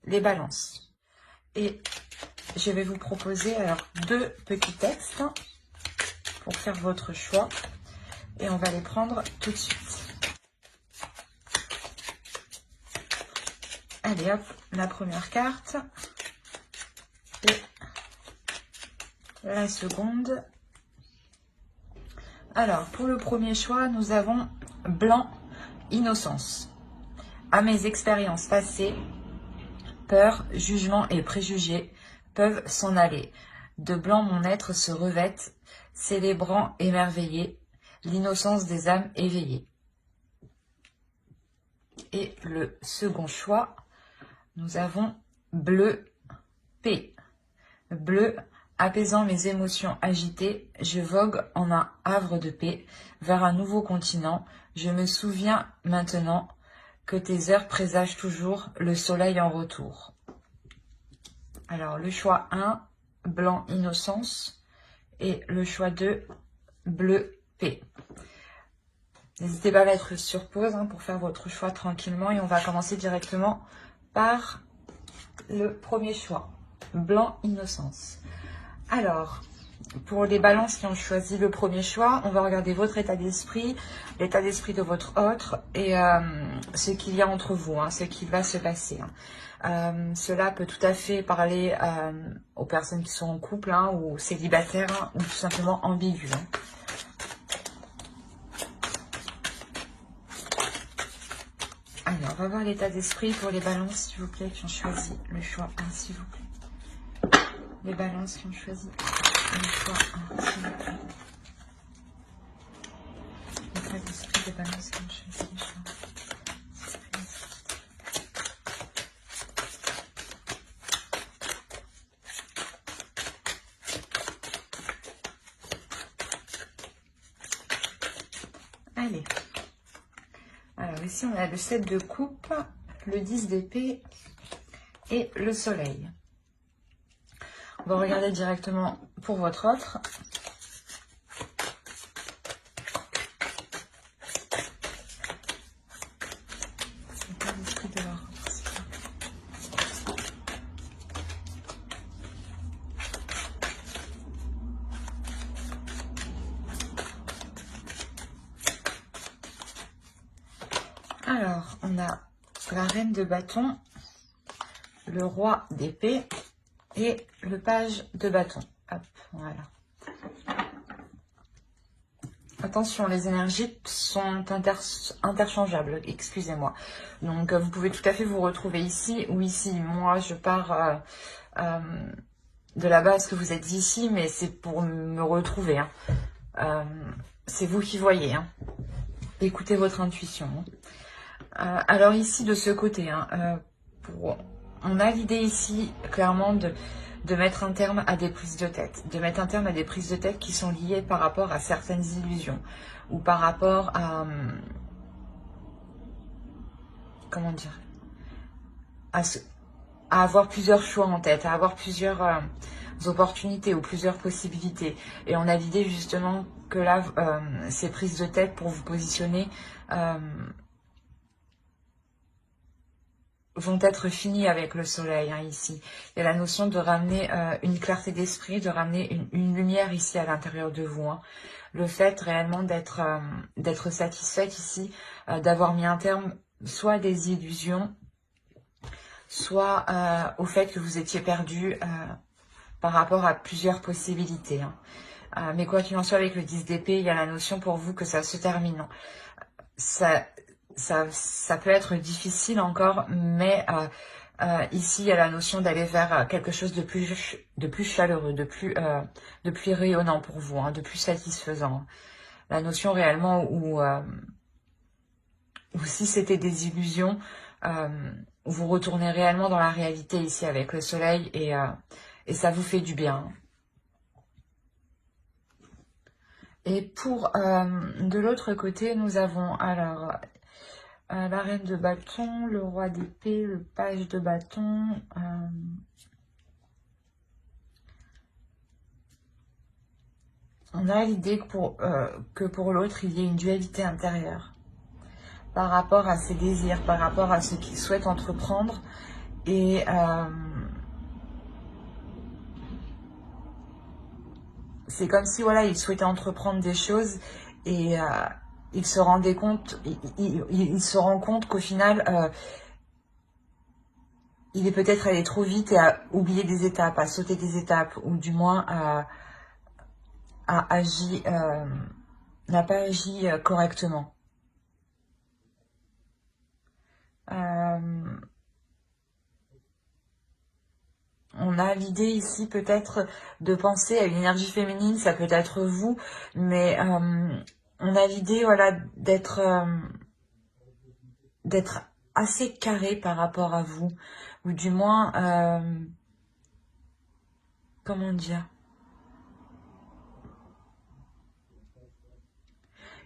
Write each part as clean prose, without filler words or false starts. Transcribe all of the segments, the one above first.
les balances. Et je vais vous proposer alors 2 petits textes pour faire votre choix. Et on va les prendre tout de suite. Allez hop, la première carte. Et la seconde. Alors, pour le premier choix, nous avons blanc, innocence. À mes expériences passées, peur, jugement et préjugés peuvent s'en aller. De blanc mon être se revête, célébrant émerveillé l'innocence des âmes éveillées. Et le second choix, nous avons bleu, paix. Bleu, apaisant mes émotions agitées, je vogue en un havre de paix vers un nouveau continent. Je me souviens maintenant que tes heures présagent toujours le soleil en retour. Alors, le choix 1, blanc, innocence. Et le choix 2, bleu, paix. N'hésitez pas à mettre sur pause pour faire votre choix tranquillement. Et on va commencer directement par le premier choix, blanc, innocence. Alors, pour les balances qui ont choisi le premier choix, on va regarder votre état d'esprit, l'état d'esprit de votre autre et ce qu'il y a entre vous, ce qui va se passer. Cela peut tout à fait parler aux personnes qui sont en couple ou célibataires ou tout simplement ambigus. Alors, on va voir l'état d'esprit pour les balances, s'il vous plaît, qui ont choisi le choix 1, s'il vous plaît. Les balances qui ont choisi le choix 1, s'il vous plaît. L'état d'esprit des balances qui ont choisi le choix 1. Allez. Alors ici, on a le 7 de coupe, le 10 d'épée et le soleil. On va regarder directement pour votre autre. Alors, on a la reine de bâton, le roi d'épée et le page de bâton. Hop, voilà. Attention, les énergies sont interchangeables, excusez-moi. Donc, vous pouvez tout à fait vous retrouver ici ou ici. Moi, je pars de la base que vous êtes ici, mais c'est pour me retrouver. C'est vous qui voyez. Écoutez votre intuition. Alors ici, de ce côté, on a l'idée ici, clairement, de mettre un terme à des prises de tête. De mettre un terme à des prises de tête qui sont liées par rapport à certaines illusions. Ou par rapport à... comment dire, à avoir plusieurs choix en tête, à avoir plusieurs opportunités ou plusieurs possibilités. Et on a l'idée justement que là, ces prises de tête pour vous positionner... vont être finies avec le soleil ici. Il y a la notion de ramener une clarté d'esprit, de ramener une lumière ici à l'intérieur de vous. Le fait réellement d'être satisfaite ici, d'avoir mis un terme soit à des illusions, soit au fait que vous étiez perdu par rapport à plusieurs possibilités. Mais quoi qu'il en soit, avec le 10 d'épée, il y a la notion pour vous que ça se termine. Ça peut être difficile encore, mais ici, il y a la notion d'aller vers quelque chose de plus chaleureux, de plus rayonnant pour vous, de plus satisfaisant. La notion réellement où si c'était des illusions, vous retournez réellement dans la réalité ici avec le soleil et ça vous fait du bien. Et pour de l'autre côté, nous avons alors... la reine de bâton, le roi d'épée, le page de bâton. On a l'idée que pour l'autre, il y ait une dualité intérieure par rapport à ses désirs, par rapport à ce qu'il souhaite entreprendre Et c'est comme si, voilà, il souhaitait entreprendre des choses et il se rendait compte, il se rend compte qu'au final, il est peut-être allé trop vite et a oublié des étapes, a sauté des étapes, ou du moins a agi, n'a pas agi correctement. On a l'idée ici peut-être de penser à une énergie féminine, ça peut être vous, mais on a l'idée, voilà, d'être assez carré par rapport à vous, ou du moins, comment dire,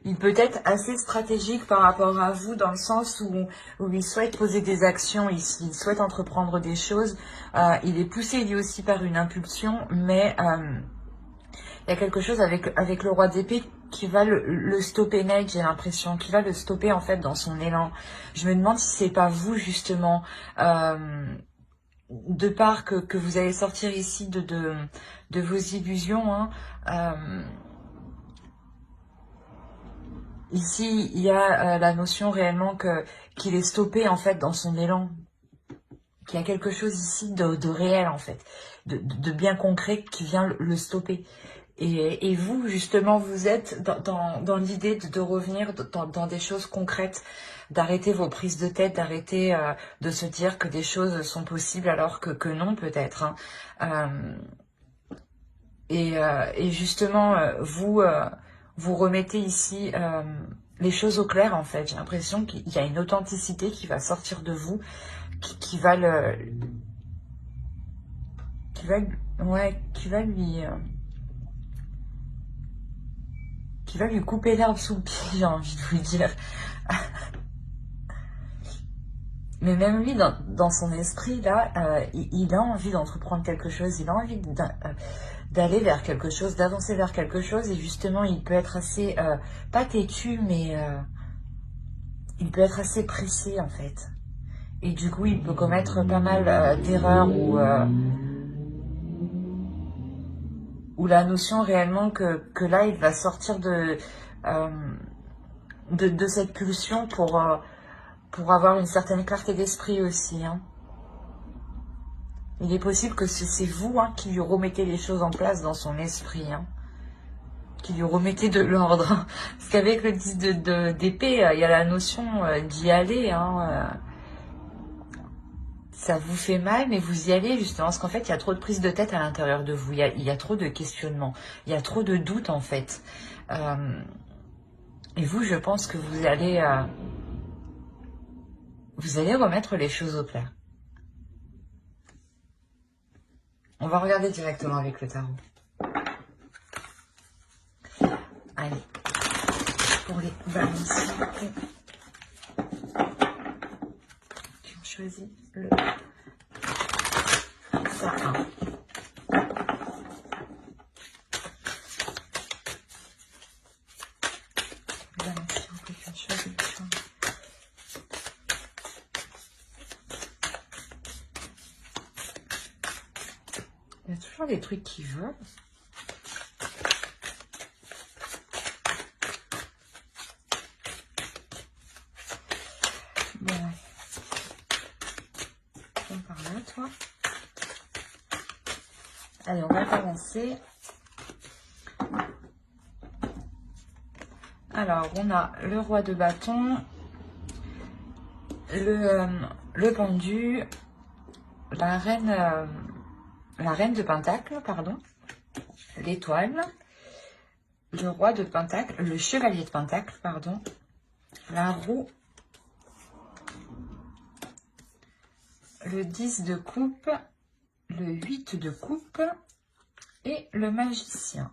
il peut être assez stratégique par rapport à vous dans le sens où il souhaite poser des actions, il souhaite entreprendre des choses, il est poussé lui aussi par une impulsion, mais il y a quelque chose avec le roi d'épée qui va le stopper net, j'ai l'impression, qui va le stopper en fait dans son élan. Je me demande si c'est pas vous justement, de part que vous allez sortir ici de vos illusions, hein. Ici, il y a la notion réellement qu'il est stoppé en fait dans son élan, qu'il y a quelque chose ici de réel en fait, de bien concret qui vient le stopper. Et vous, justement, vous êtes dans l'idée de revenir dans des choses concrètes, d'arrêter vos prises de tête, d'arrêter de se dire que des choses sont possibles alors que non, peut-être, hein. Et justement, vous remettez ici les choses au clair, en fait. J'ai l'impression qu'il y a une authenticité qui va sortir de vous, qui va qui va lui couper l'herbe sous le pied, j'ai envie de vous dire. Mais même lui, dans son esprit, là, il a envie d'entreprendre quelque chose, il a envie d'aller vers quelque chose, d'avancer vers quelque chose, et justement, il peut être assez, pas têtu, mais il peut être assez pressé, en fait. Et du coup, il peut commettre pas mal d'erreurs ou la notion réellement que là, il va sortir de cette pulsion pour avoir une certaine clarté d'esprit aussi, hein. Il est possible que c'est vous, hein, qui lui remettez les choses en place dans son esprit, hein, qui lui remettez de l'ordre. Parce qu'avec le 10 d'épée, il y a la notion d'y aller, hein. Ça vous fait mal, mais vous y allez justement, parce qu'en fait, il y a trop de prise de tête à l'intérieur de vous, il y a trop de questionnements, il y a trop de doutes en fait. Et vous, je pense que vous allez remettre les choses au clair. On va regarder directement avec le tarot. Allez, pour les balances qui ont choisi le sapin. Il y a toujours des trucs qui volent. Bon. Viens par là, toi. Allez, on va commencer. Alors, on a le roi de bâton, le pendu, la reine de pentacle, pardon, l'étoile, le roi de pentacle, le chevalier de pentacle, pardon, la roue, le 10 de coupe, le 8 de coupe et le magicien.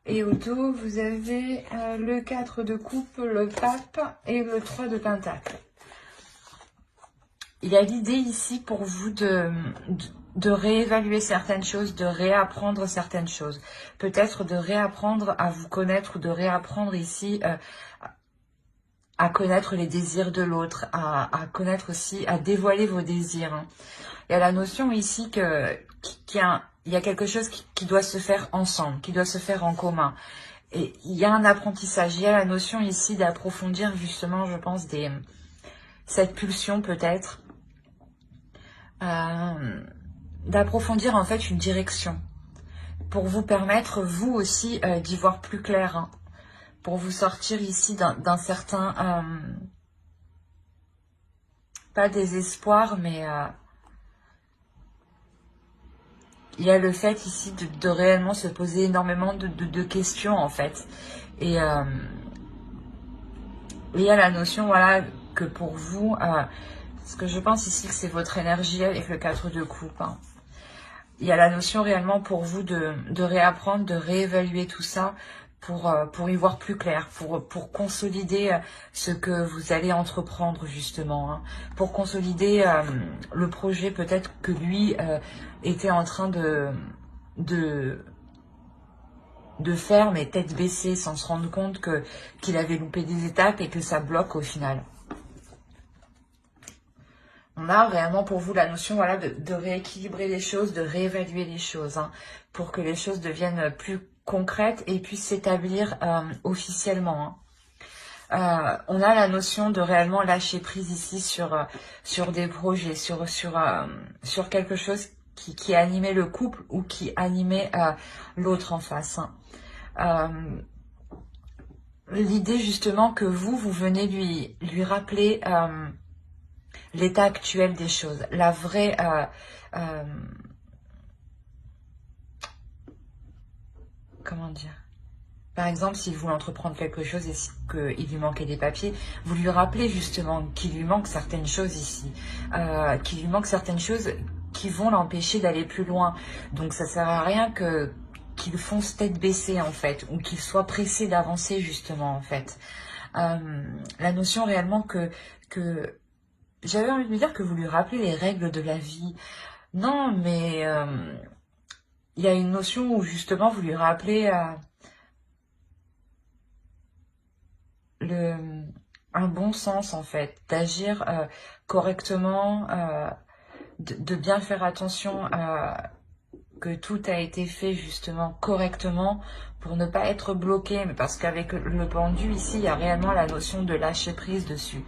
Et au dos, vous avez le 4 de coupe, le pape et le 3 de pentacle. Il y a l'idée ici pour vous de réévaluer certaines choses, de réapprendre certaines choses. Peut-être de réapprendre à vous connaître ou de réapprendre ici à connaître les désirs de l'autre, à connaître aussi, à dévoiler vos désirs. Hein. Il y a la notion ici il y a quelque chose qui doit se faire ensemble, qui doit se faire en commun. Et il y a un apprentissage, il y a la notion ici d'approfondir justement, je pense, cette pulsion peut-être, d'approfondir en fait une direction, pour vous permettre, vous aussi, d'y voir plus clair, hein, pour vous sortir ici d'un certain, pas désespoir, mais il y a le fait ici de réellement se poser énormément de questions en fait. Et il y a la notion, voilà, que pour vous, ce que je pense ici que c'est votre énergie avec le 4 de coupe. Hein. Il y a la notion réellement pour vous de réapprendre, de réévaluer tout ça pour y voir plus clair, pour consolider ce que vous allez entreprendre justement, hein, pour consolider le projet peut-être que lui était en train de faire, mais tête baissée, sans se rendre compte qu'il avait loupé des étapes et que ça bloque au final. On a réellement pour vous la notion, voilà, de rééquilibrer les choses, de réévaluer les choses, hein, pour que les choses deviennent plus concrètes et puissent s'établir officiellement. Hein. On a la notion de réellement lâcher prise ici sur des projets, sur quelque chose qui animait le couple ou qui animait l'autre en face. Hein. L'idée justement que vous venez lui rappeler l'état actuel des choses, la vraie comment dire, par exemple, s'il voulait entreprendre quelque chose et qu'il lui manquait des papiers, vous lui rappelez justement qu'il lui manque certaines choses ici, qu'il lui manque certaines choses qui vont l'empêcher d'aller plus loin. Donc ça sert à rien qu'il fonce tête baissée en fait, ou qu'il soit pressé d'avancer justement en fait. La notion réellement que j'avais envie de me dire que vous lui rappelez les règles de la vie. Non, mais il y a une notion où justement vous lui rappelez un bon sens en fait, d'agir correctement, de bien faire attention que tout a été fait justement correctement pour ne pas être bloqué, mais parce qu'avec le pendu ici, il y a réellement la notion de lâcher prise dessus,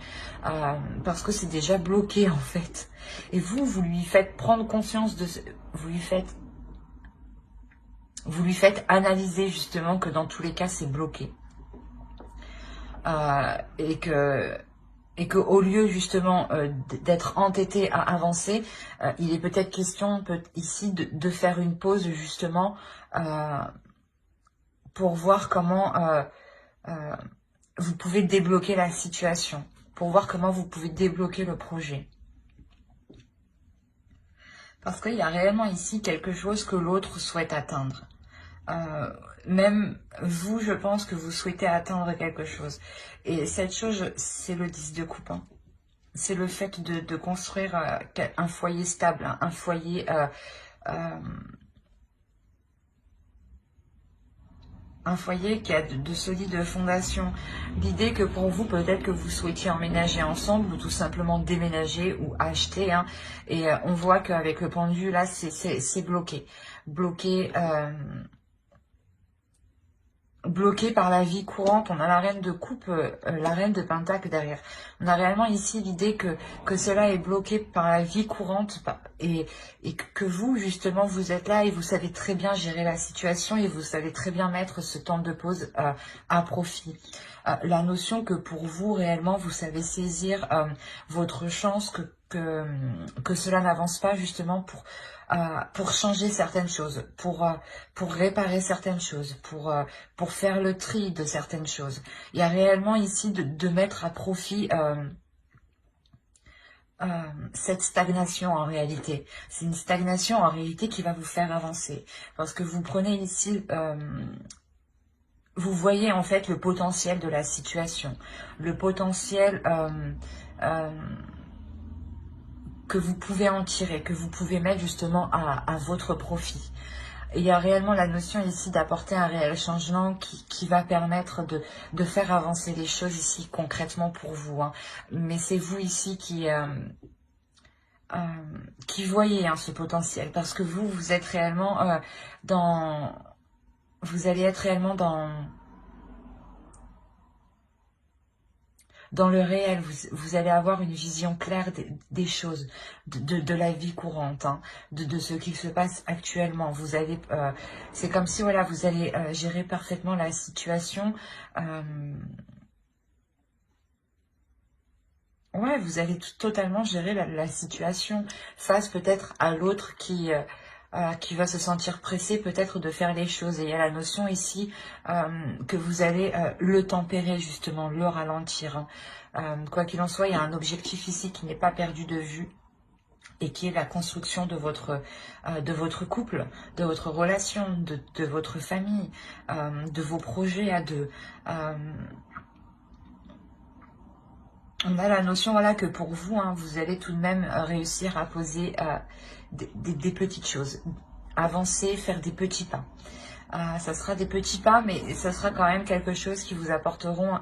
parce que c'est déjà bloqué en fait. Et vous lui faites prendre conscience de vous lui faites analyser justement que dans tous les cas c'est bloqué, et que au lieu justement d'être entêté à avancer, il est peut-être question ici de faire une pause justement pour voir comment vous pouvez débloquer la situation, pour voir comment vous pouvez débloquer le projet. Parce qu'il y a réellement ici quelque chose que l'autre souhaite atteindre. Même vous, je pense que vous souhaitez atteindre quelque chose. Et cette chose, c'est le 10 de coupe. Hein. C'est le fait de construire un foyer stable, un foyer qui a de solides fondations. L'idée que pour vous, peut-être que vous souhaitiez emménager ensemble ou tout simplement déménager ou acheter. Hein, et on voit qu'avec le pendu, là, c'est bloqué. Bloqué par la vie courante. On a la reine de coupe, la reine de pentacle derrière. On a réellement ici l'idée que cela est bloqué par la vie courante et que vous, justement, vous êtes là et vous savez très bien gérer la situation et vous savez très bien mettre ce temps de pause à profit. La notion que pour vous, réellement, vous savez saisir votre chance, que cela n'avance pas justement pour changer certaines choses, pour réparer certaines choses, pour faire le tri de certaines choses. Il y a réellement ici de mettre à profit cette stagnation en réalité. C'est une stagnation en réalité qui va vous faire avancer. Parce que vous prenez ici... vous voyez en fait le potentiel de la situation, le potentiel que vous pouvez en tirer, que vous pouvez mettre justement à votre profit. il y a réellement la notion ici d'apporter un réel changement qui va permettre de faire avancer les choses ici concrètement pour vous, hein. Mais c'est vous ici qui voyez, hein, ce potentiel, parce que vous êtes réellement vous allez être réellement dans le réel, vous allez avoir une vision claire des choses, de la vie courante, hein, de ce qui se passe actuellement. Vous allez, c'est comme si, voilà, vous allez gérer parfaitement la situation. Ouais, vous allez totalement gérer la situation face peut-être à l'autre qui va se sentir pressé peut-être de faire les choses. Et il y a la notion ici que vous allez le tempérer justement, le ralentir, hein. Quoi qu'il en soit, il y a un objectif ici qui n'est pas perdu de vue et qui est la construction de votre couple, de votre relation, de votre famille, de vos projets à deux. On a la notion, voilà, que pour vous, hein, vous allez tout de même réussir à poser des petites choses, avancer, faire des petits pas. Ça sera des petits pas, mais ça sera quand même quelque chose qui vous apporteront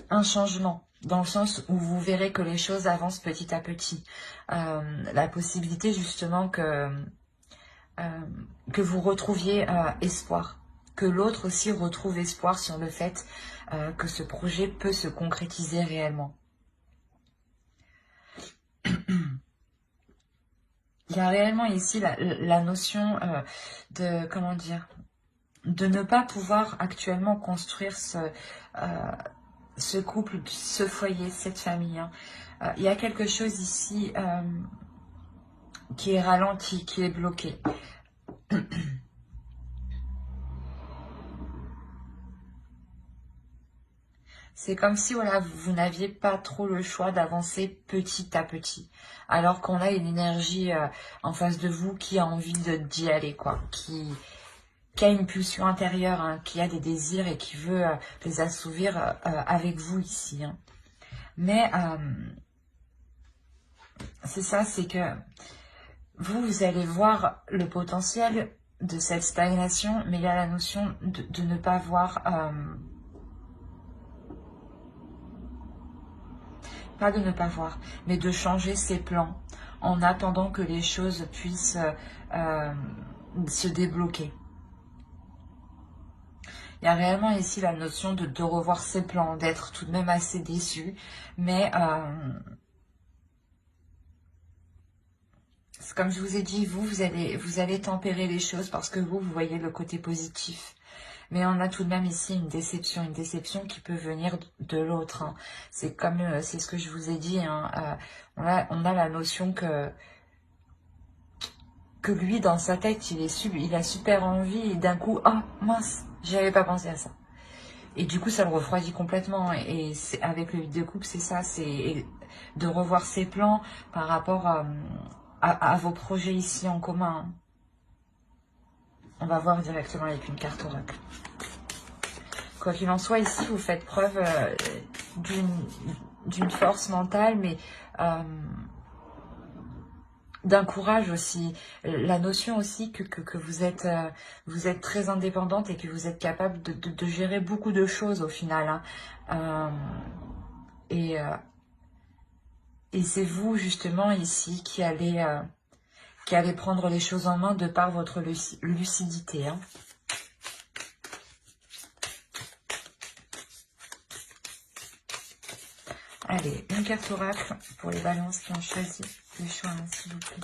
un changement, dans le sens où vous verrez que les choses avancent petit à petit. La possibilité justement que vous retrouviez espoir, que l'autre aussi retrouve espoir sur le fait que ce projet peut se concrétiser réellement. Il y a réellement ici la notion de, comment dire, de ne pas pouvoir actuellement construire ce couple, ce foyer, cette famille, hein. Il y a quelque chose ici qui est ralenti, qui est bloqué. C'est comme si, voilà, vous n'aviez pas trop le choix d'avancer petit à petit. Alors qu'on a une énergie en face de vous qui a envie d'y aller, quoi. Qui a une pulsion intérieure, hein, qui a des désirs et qui veut les assouvir avec vous ici, hein. Mais c'est ça, c'est que vous allez voir le potentiel de cette stagnation, mais il y a la notion de ne pas voir... pas de ne pas voir, mais de changer ses plans en attendant que les choses puissent se débloquer. Il y a réellement ici la notion de revoir ses plans, d'être tout de même assez déçu, mais comme je vous ai dit, vous allez tempérer les choses parce que vous voyez le côté positif. Mais on a tout de même ici une déception qui peut venir de l'autre, hein. C'est comme, c'est ce que je vous ai dit, hein, on a la notion que lui, dans sa tête, il a super envie et d'un coup, oh mince, j'avais pas pensé à ça. Et du coup, ça le refroidit complètement. Et avec le vide de couple, c'est ça, c'est de revoir ses plans par rapport à vos projets ici en commun. On va voir directement avec une carte oracle. Quoi qu'il en soit, ici, vous faites preuve d'une force mentale, mais d'un courage aussi. La notion aussi que vous êtes très indépendante et que vous êtes capable de gérer beaucoup de choses au final, hein. Et c'est vous, justement, ici, qui allez prendre les choses en main de par votre lucidité, hein. Allez, une carte oracle pour les balances qui ont choisi le choix, hein, s'il vous plaît.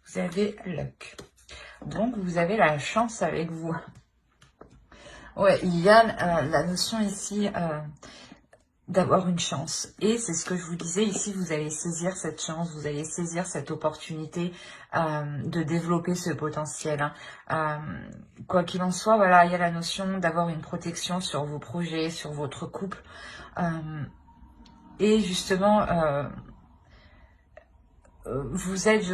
Vous avez luck. Donc, vous avez la chance avec vous. Ouais, il y a la notion ici d'avoir une chance. Et c'est ce que je vous disais, ici, vous allez saisir cette chance, vous allez saisir cette opportunité de développer ce potentiel, hein. Quoi qu'il en soit, voilà, il y a la notion d'avoir une protection sur vos projets, sur votre couple. Et justement, vous êtes, je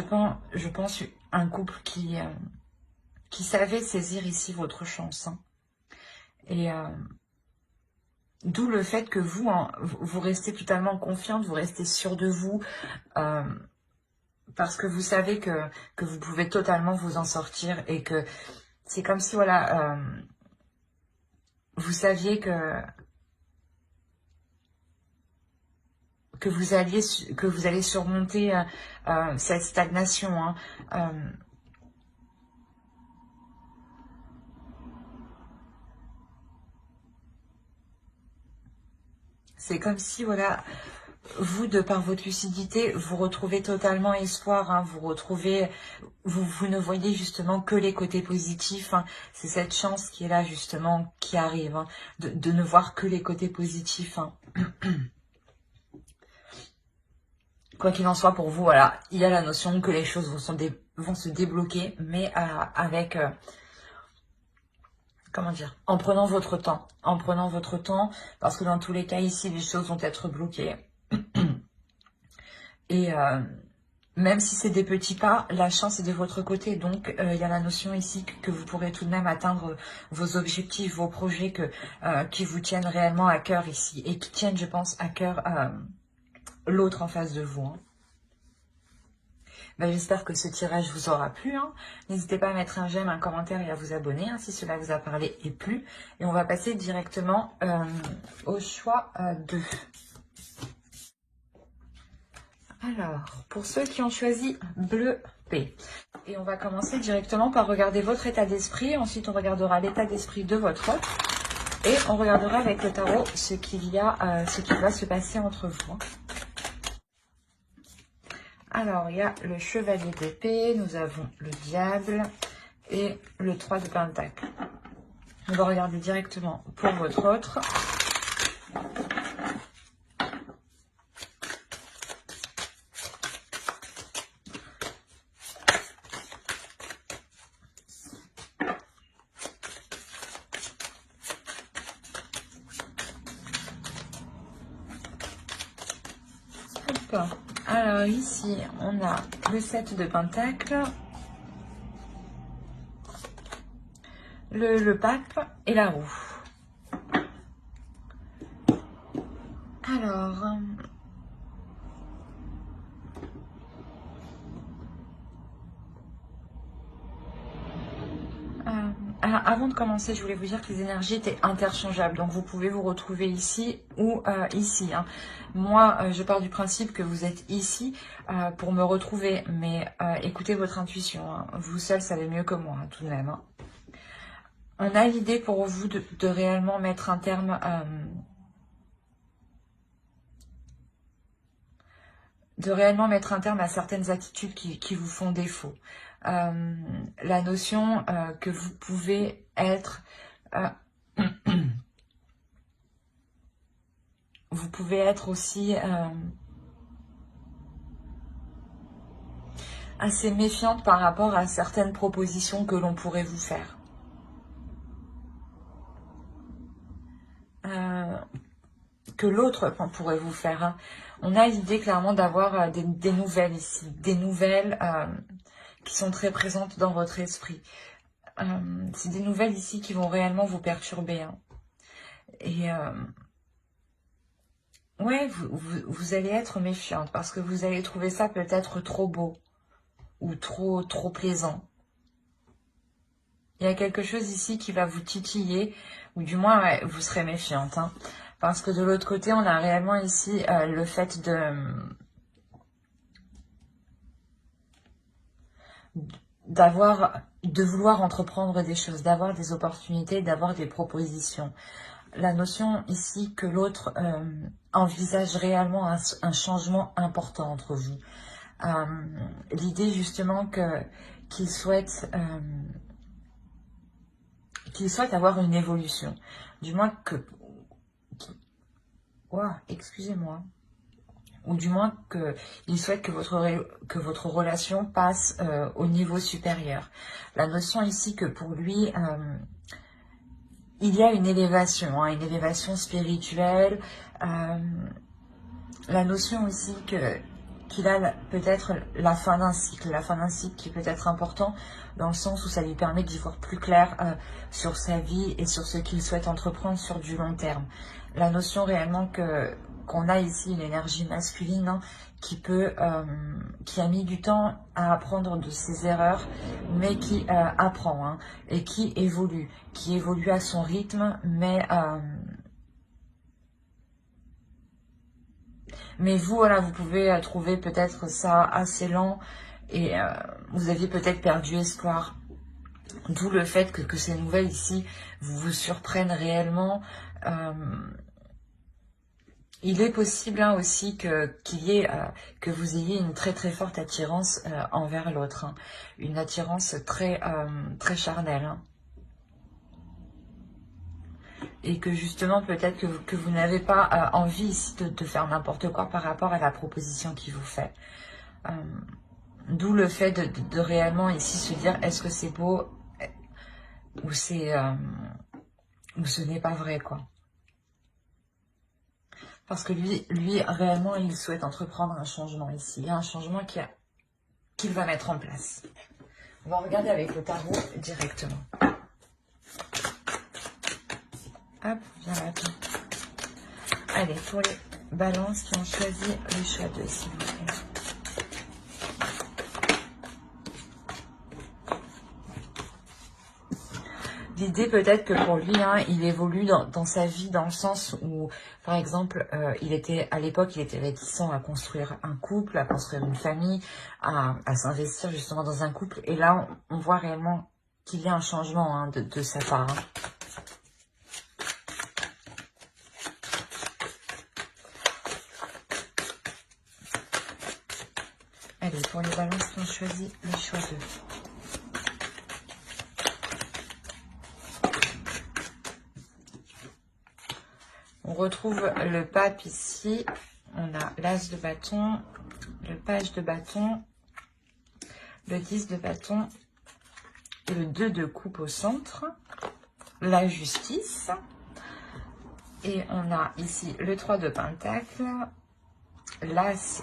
pense, un couple qui savait saisir ici votre chance, hein. Et D'où le fait que vous, hein, vous restez totalement confiante, vous restez sûre de vous, parce que vous savez que vous pouvez totalement vous en sortir et que c'est comme si, voilà, vous saviez que vous allez surmonter cette stagnation, hein. C'est comme si, voilà, vous, de par votre lucidité, vous retrouvez totalement espoir, hein, vous ne voyez justement que les côtés positifs, hein. C'est cette chance qui est là, justement, qui arrive, hein, de ne voir que les côtés positifs, hein. Quoi qu'il en soit, pour vous, voilà, il y a la notion que les choses vont se débloquer, mais avec... comment dire, en prenant votre temps, parce que dans tous les cas ici, les choses vont être bloquées. Et même si c'est des petits pas, la chance est de votre côté. Donc, il y a la notion ici que vous pourrez tout de même atteindre vos objectifs, vos projets qui vous tiennent réellement à cœur ici. Et qui tiennent, je pense, à cœur l'autre en face de vous, hein. Ben, j'espère que ce tirage vous aura plu, hein. N'hésitez pas à mettre un j'aime, un commentaire et à vous abonner, hein, si cela vous a parlé et plu. Et on va passer directement au choix 2. Alors, pour ceux qui ont choisi bleu P. Et on va commencer directement par regarder votre état d'esprit. Ensuite, on regardera l'état d'esprit de votre autre. Et on regardera avec le tarot ce qui va se passer entre vous, hein. Alors, il y a le chevalier d'épée, nous avons le diable et le 3 de pentacle. On va regarder directement pour votre autre. Hop. Alors ici, on a le 7 de pentacle, le pape et la roue. Alors, avant de commencer, je voulais vous dire que les énergies étaient interchangeables. Donc, vous pouvez vous retrouver ici ou ici, hein. Moi, je pars du principe que vous êtes ici pour me retrouver. Mais écoutez votre intuition, hein. Vous seul savez mieux que moi, hein, tout de même, hein. On a l'idée pour vous de réellement mettre un terme... à certaines attitudes qui vous font défaut. La notion que vous pouvez être... vous pouvez être aussi assez méfiante par rapport à certaines propositions que l'on pourrait vous faire. Que l'autre pourrait vous faire, hein. On a l'idée clairement d'avoir des nouvelles ici, des nouvelles qui sont très présentes dans votre esprit. C'est des nouvelles ici qui vont réellement vous perturber, hein. Et ouais, vous allez être méfiante parce que vous allez trouver ça peut-être trop beau ou trop plaisant. Il y a quelque chose ici qui va vous titiller, ou du moins ouais, vous serez méfiante, hein. Parce que de l'autre côté, on a réellement ici le fait de vouloir entreprendre des choses, d'avoir des opportunités, d'avoir des propositions. La notion ici que l'autre envisage réellement un changement important entre vous. L'idée justement qu'il souhaite avoir une évolution. Du moins excusez-moi. Ou du moins qu'il souhaite que votre relation passe au niveau supérieur. La notion ici que pour lui, il y a une élévation, hein, une élévation spirituelle. La notion aussi qu'il a peut-être la fin d'un cycle. La fin d'un cycle qui peut être important dans le sens où ça lui permet d'y voir plus clair sur sa vie et sur ce qu'il souhaite entreprendre sur du long terme. La notion réellement qu'on a ici une énergie masculine hein, qui a mis du temps à apprendre de ses erreurs, mais qui apprend hein, et qui évolue à son rythme, mais vous, voilà, vous pouvez trouver peut-être ça assez lent et vous aviez peut-être perdu espoir. D'où le fait que ces nouvelles ici vous surprennent réellement. Il est possible hein, aussi que vous ayez une très très forte attirance envers l'autre. Hein. Une attirance très, très charnelle. Hein. Et que justement peut-être que vous n'avez pas envie ici de faire n'importe quoi par rapport à la proposition qu'il vous fait. D'où le fait de réellement ici se dire est-ce que c'est beau ou c'est ou ce n'est pas vrai quoi. Parce que lui réellement il souhaite entreprendre un changement ici. Il y a un changement qu'il va mettre en place. On va regarder avec le tarot directement. Hop, viens là. Allez, pour les balances qui ont choisi le choix 2, s'il vous plaît. L'idée peut-être que pour lui, hein, il évolue dans sa vie dans le sens où, par exemple, à l'époque, il était réticent à construire un couple, à construire une famille, à s'investir justement dans un couple. Et là, on voit réellement qu'il y a un changement hein, de sa part. Hein. Allez, pour les balances qui ont choisi le choix 2. On retrouve le pape ici. On a l'as de bâton, le page de bâton, le 10 de bâton et le 2 de coupe au centre. La justice. Et on a ici le 3 de pentacle, l'as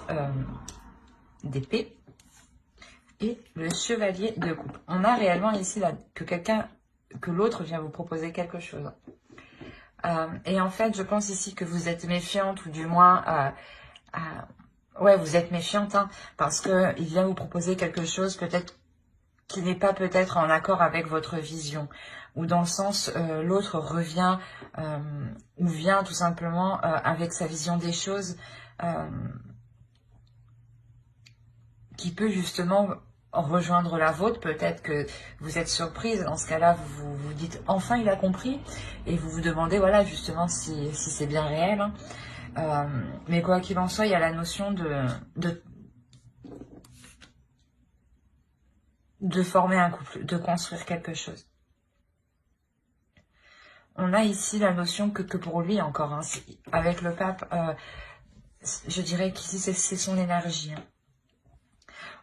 d'épée et le chevalier de coupe. On a réellement ici là, que l'autre vient vous proposer quelque chose. Et en fait, je pense ici que vous êtes méfiante ou du moins, ouais, vous êtes méfiante hein, parce que il vient vous proposer quelque chose peut-être qui n'est pas peut-être en accord avec votre vision ou dans le sens l'autre revient ou vient tout simplement avec sa vision des choses. Qui peut justement rejoindre la vôtre. Peut-être que vous êtes surprise. Dans ce cas-là, vous vous dites « enfin, il a compris » et vous vous demandez, voilà, justement, si c'est bien réel. Hein. Mais quoi qu'il en soit, il y a la notion de former un couple, de construire quelque chose. On a ici la notion que pour lui, encore, hein, avec le pape, je dirais qu'ici, c'est son énergie. Hein.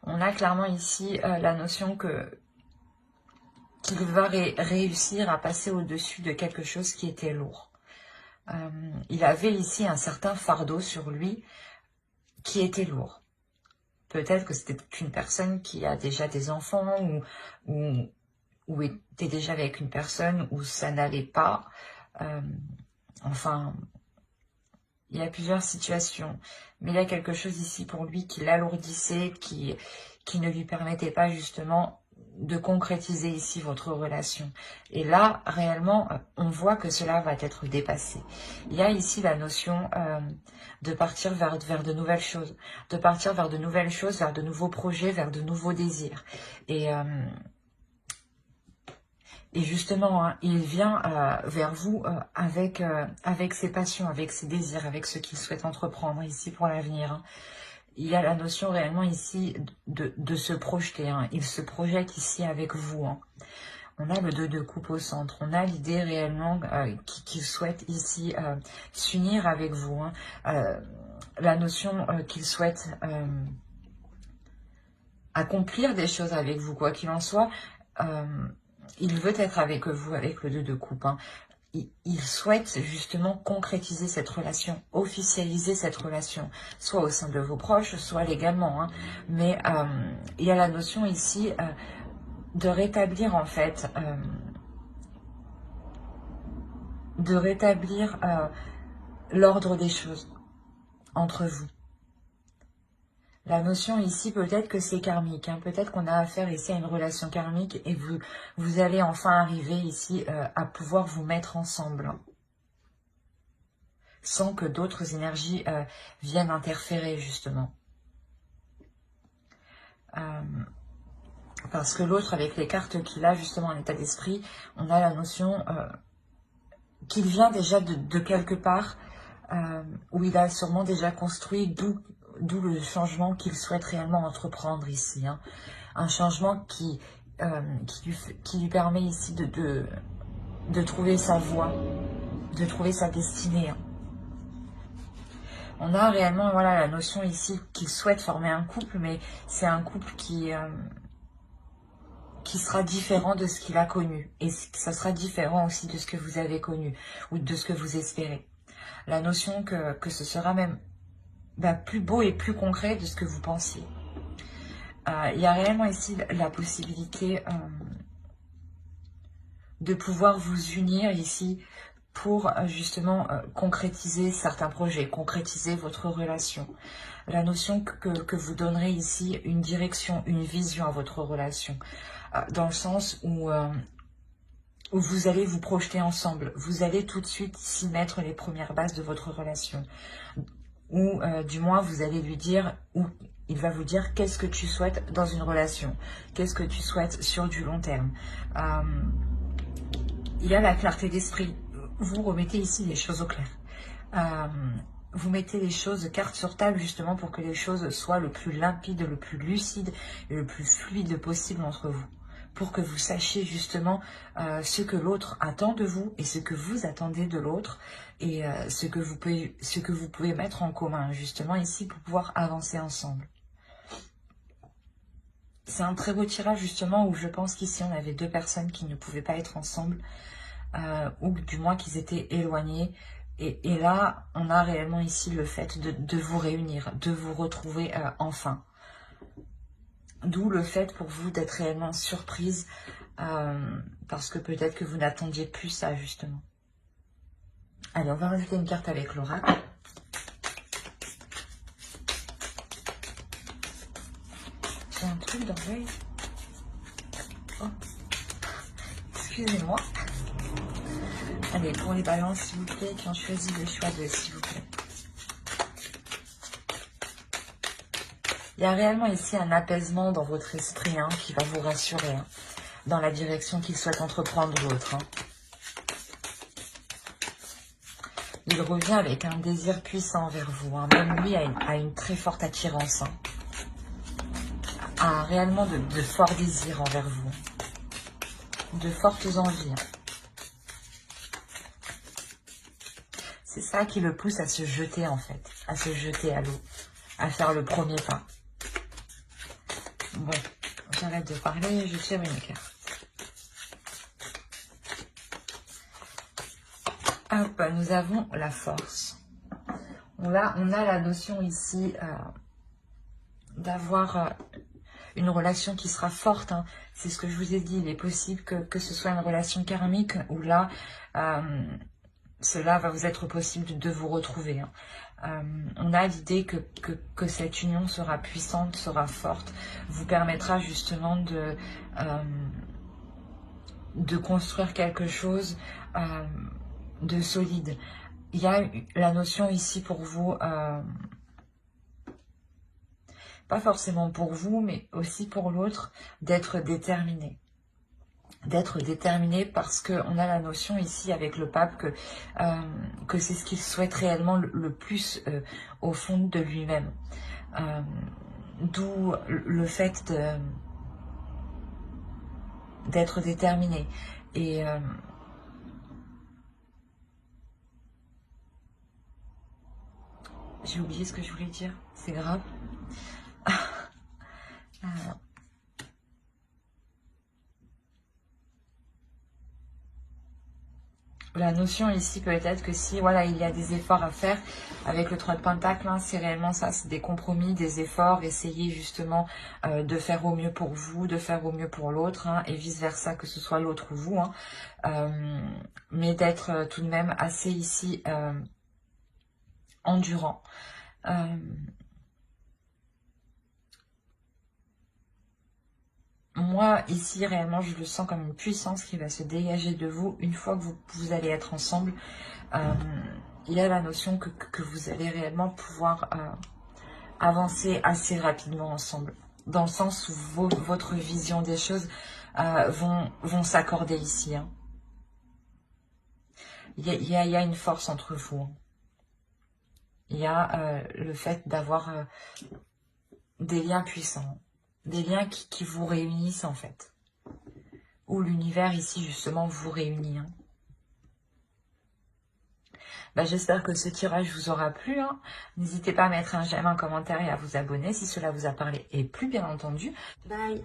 On a clairement ici la notion qu'il va réussir à passer au-dessus de quelque chose qui était lourd. Il avait ici un certain fardeau sur lui qui était lourd. Peut-être que c'était une personne qui a déjà des enfants ou était déjà avec une personne où ça n'allait pas. Enfin, il y a plusieurs situations. Mais il y a quelque chose ici pour lui qui l'alourdissait, qui ne lui permettait pas justement de concrétiser ici votre relation. Et là, réellement, on voit que cela va être dépassé. Il y a ici la notion de partir vers de nouvelles choses, de partir vers de nouvelles choses, vers de nouveaux projets, vers de nouveaux désirs. Et justement, hein, il vient vers vous avec ses passions, avec ses désirs, avec ce qu'il souhaite entreprendre ici pour l'avenir. Hein. Il y a la notion réellement ici de se projeter. Hein. Il se projette ici avec vous. Hein. On a le 2 de coupe au centre. On a l'idée réellement qu'il souhaite ici s'unir avec vous. Hein. La notion qu'il souhaite accomplir des choses avec vous, quoi qu'il en soit. Il veut être avec vous, avec le 2 de coupe. Hein. il souhaite justement concrétiser cette relation, officialiser cette relation, soit au sein de vos proches, soit légalement. Hein. Mais il y a la notion ici de rétablir en fait, l'ordre des choses entre vous. La notion ici, peut-être que c'est karmique, hein. Peut-être qu'on a affaire ici à une relation karmique et vous allez enfin arriver ici à pouvoir vous mettre ensemble. Sans que d'autres énergies viennent interférer, justement. Parce que l'autre, avec les cartes qu'il a, justement, en état d'esprit, on a la notion qu'il vient déjà de quelque part, où il a sûrement déjà construit, d'où le changement qu'il souhaite réellement entreprendre ici. Hein. Un changement qui lui permet ici de trouver sa voie, de trouver sa destinée. Hein. On a réellement voilà, la notion ici qu'il souhaite former un couple, mais c'est un couple qui sera différent de ce qu'il a connu. Et ça sera différent aussi de ce que vous avez connu, ou de ce que vous espérez. La notion que ce sera même plus beau et plus concret de ce que vous pensiez. Il y a réellement ici la possibilité de pouvoir vous unir ici pour justement concrétiser certains projets, concrétiser votre relation. La notion que vous donnerez ici une direction, une vision à votre relation, dans le sens où vous allez vous projeter ensemble, vous allez tout de suite ici mettre les premières bases de votre relation, ou du moins vous allez lui dire, ou il va vous dire qu'est-ce que tu souhaites dans une relation, qu'est-ce que tu souhaites sur du long terme. Il y a la clarté d'esprit. Vous remettez ici les choses au clair. Vous mettez les choses carte sur table justement pour que les choses soient le plus limpide, le plus lucide et le plus fluide possible entre vous. Pour que vous sachiez justement ce que l'autre attend de vous et ce que vous attendez de l'autre et ce que vous pouvez mettre en commun justement ici pour pouvoir avancer ensemble. C'est un très beau tirage justement où je pense qu'ici on avait deux personnes qui ne pouvaient pas être ensemble. Ou du moins qu'ils étaient éloignés. Et là, on a réellement ici le fait de vous réunir, de vous retrouver enfin. D'où le fait pour vous d'être réellement surprise, parce que peut-être que vous n'attendiez plus ça, justement. Allez, on va rajouter une carte avec l'oracle. J'ai un truc dans l'œil. Oh. Excusez-moi. Allez, pour les balances, s'il vous plaît, qui ont choisi le choix de s'il vous plaît. Il y a réellement ici un apaisement dans votre esprit hein, qui va vous rassurer hein, dans la direction qu'il souhaite entreprendre l'autre. Hein. Il revient avec un désir puissant envers vous. Hein. Même lui a une très forte attirance. Hein. A réellement de forts désirs envers vous. De fortes envies. Hein. C'est ça qui le pousse à se jeter en fait. À se jeter à l'eau. À faire le premier pas. Bon, j'arrête de parler, je tire une carte. Hop, nous avons la force. On a la notion ici d'avoir une relation qui sera forte. Hein. C'est ce que je vous ai dit, il est possible que ce soit une relation karmique où là, cela va vous être possible de vous retrouver. Hein. On a l'idée que cette union sera puissante, sera forte, vous permettra justement de construire quelque chose de solide. Il y a la notion ici pour vous, pas forcément pour vous, mais aussi pour l'autre, d'être déterminé. D'être déterminé parce qu'on a la notion ici avec le pape que c'est ce qu'il souhaite réellement le plus au fond de lui-même. D'où le fait d'être déterminé. Et j'ai oublié ce que je voulais dire, c'est grave. La notion ici peut-être que si voilà il y a des efforts à faire avec le 3 de Pentacle, hein, c'est réellement ça, c'est des compromis, des efforts, essayer justement de faire au mieux pour vous, de faire au mieux pour l'autre, hein, et vice versa, que ce soit l'autre ou vous, hein, mais d'être tout de même assez ici endurant. Moi, ici, réellement, je le sens comme une puissance qui va se dégager de vous une fois que vous allez être ensemble. Il y a la notion que vous allez réellement pouvoir avancer assez rapidement ensemble. Dans le sens où votre vision des choses vont s'accorder ici. Hein. Il y a une force entre vous. Hein. Il y a le fait d'avoir des liens puissants. Des liens qui vous réunissent en fait. Où l'univers ici justement vous réunit. Hein. Bah, j'espère que ce tirage vous aura plu. Hein. N'hésitez pas à mettre un j'aime, un commentaire et à vous abonner si cela vous a parlé et plu bien entendu. Bye.